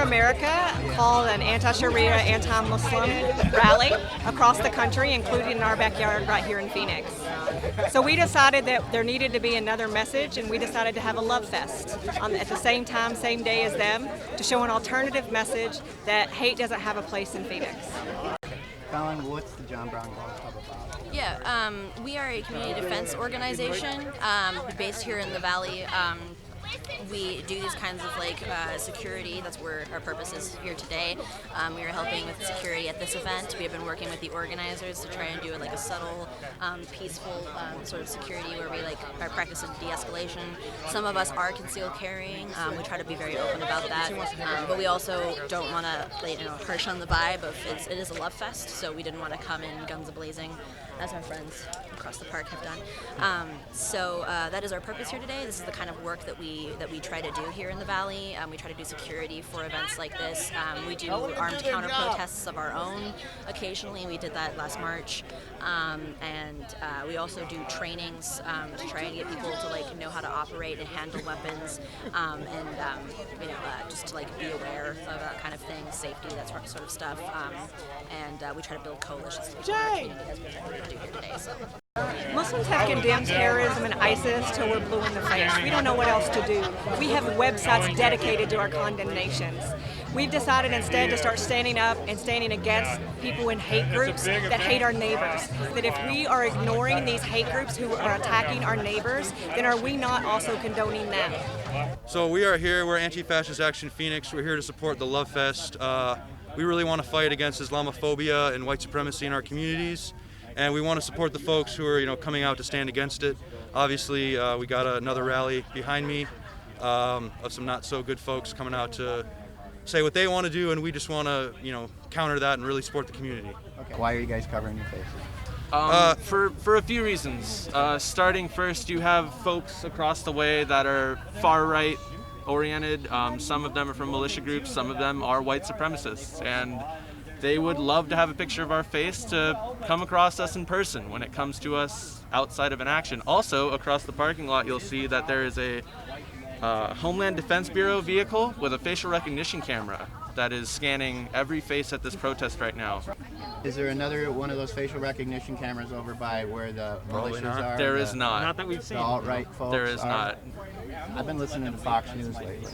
America called an anti-Sharia, anti-Muslim rally across the country, including in our backyard right here in Phoenix. So we decided that there needed to be another message, and we decided to have a love fest at the same time, same day as them, to show an alternative message that hate doesn't have a place in Phoenix. Colin, what's the John Brown Golf Club about? Yeah, we are a community defense organization based here in the Valley. We do these kinds of security. That's where our purpose is here today. We are helping with security at this event. We have been working with the organizers to try and do a subtle, peaceful sort of security where we are practicing de-escalation. Some of us are concealed carrying. We try to be very open about that, but we also don't want to harsh on the vibe of it is a love fest. So we didn't want to come in guns a-blazing, as our friends across the park have done. So that is our purpose here today. This is the kind of work that we try to do here in the Valley. We try to do security for events like this. We do armed counter protests of our own occasionally. We did that last March, and we also do trainings to try and get people to know how to operate and handle weapons, and just to be aware of that kind of thing, safety, that sort of stuff. And we try to build coalitions to people in our community as we try to do here today. So. Muslims have condemned terrorism and ISIS till we're blue in the face. We don't know what else to do. We have websites dedicated to our condemnations. We've decided instead to start standing up and standing against people in hate groups that hate our neighbors. That if we are ignoring these hate groups who are attacking our neighbors, then are we not also condoning them? So we are here, we're Anti-Fascist Action Phoenix. We're here to support the Love Fest. We really want to fight against Islamophobia and white supremacy in our communities. And we want to support the folks who are, coming out to stand against it. Obviously, we got another rally behind me of some not so good folks coming out to say what they want to do, and we just want to, counter that and really support the community. Okay. Why are you guys covering your faces? For a few reasons. Starting first, you have folks across the way that are far right oriented. Some of them are from militia groups. Some of them are white supremacists, and they would love to have a picture of our face to come across us in person when it comes to us outside of an action. Also, across the parking lot, you'll see that there is a Homeland Defense Bureau vehicle with a facial recognition camera that is scanning every face at this protest right now. Is there another one of those facial recognition cameras over by where the militias are? There is not. Not that we've seen. The alt-right folks There is not. I've been listening to Fox News lately.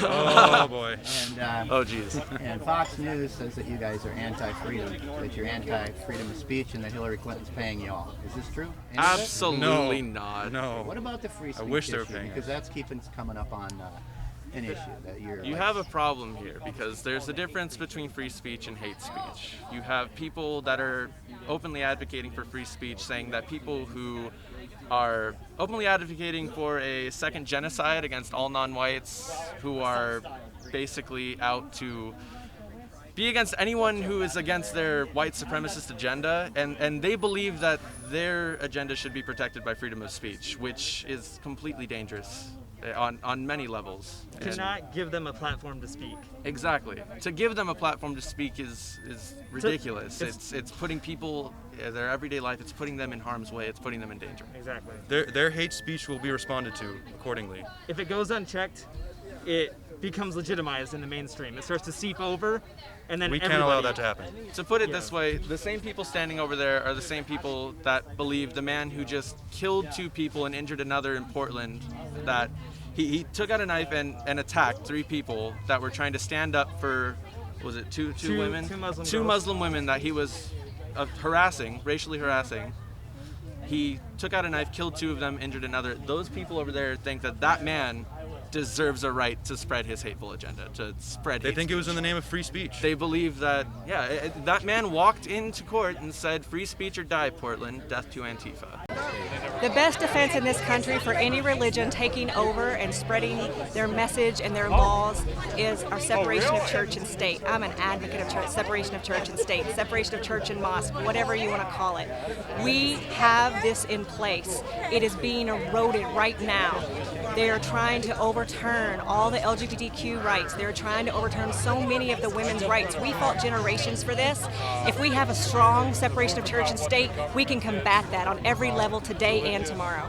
Oh boy. And, Oh geez. And Fox News says that you guys are anti-freedom, that you're anti-freedom of speech, and that Hillary Clinton's paying you all. Is this true? Absolutely not. No. What about the free speech I wish they were issue? paying Because us. that's coming up on an issue that you're. You have a problem here because there's a difference between free speech and hate speech. You have people that are openly advocating for free speech saying that people who are openly advocating for a second genocide against all non-whites, who are basically out to be against anyone who is against their white supremacist agenda, and they believe that their agenda should be protected by freedom of speech, which is completely dangerous on many levels. To not give them a platform to speak. Exactly. To give them a platform to speak is ridiculous. It's putting people, their everyday life, it's putting them in harm's way, it's putting them in danger. Exactly. Their hate speech will be responded to accordingly. If it goes unchecked, it becomes legitimized in the mainstream. It starts to seep over, and then We can't allow that to happen. To put it this way, the same people standing over there are the same people that believe the man who just killed 2 people and injured another in Portland, that he took out a knife and attacked 3 people that were trying to stand up for, was it two women? Two Muslim women that he was harassing, racially harassing. He took out a knife, killed 2 of them, injured another. Those people over there think that man deserves a right to spread his hateful agenda, to spread They hate think it speech. was in the name of free speech. They believe that, that man walked into court and said, "Free speech or die, Portland, death to Antifa." The best defense in this country for any religion taking over and spreading their message and their laws is our separation of church and state. I'm an advocate of church, separation of church and state, separation of church and mosque, whatever you want to call it. We have this in place. It is being eroded right now. They are trying to overturn all the LGBTQ rights. They're trying to overturn so many of the women's rights. We fought generations for this. If we have a strong separation of church and state, we can combat that on every level today and tomorrow.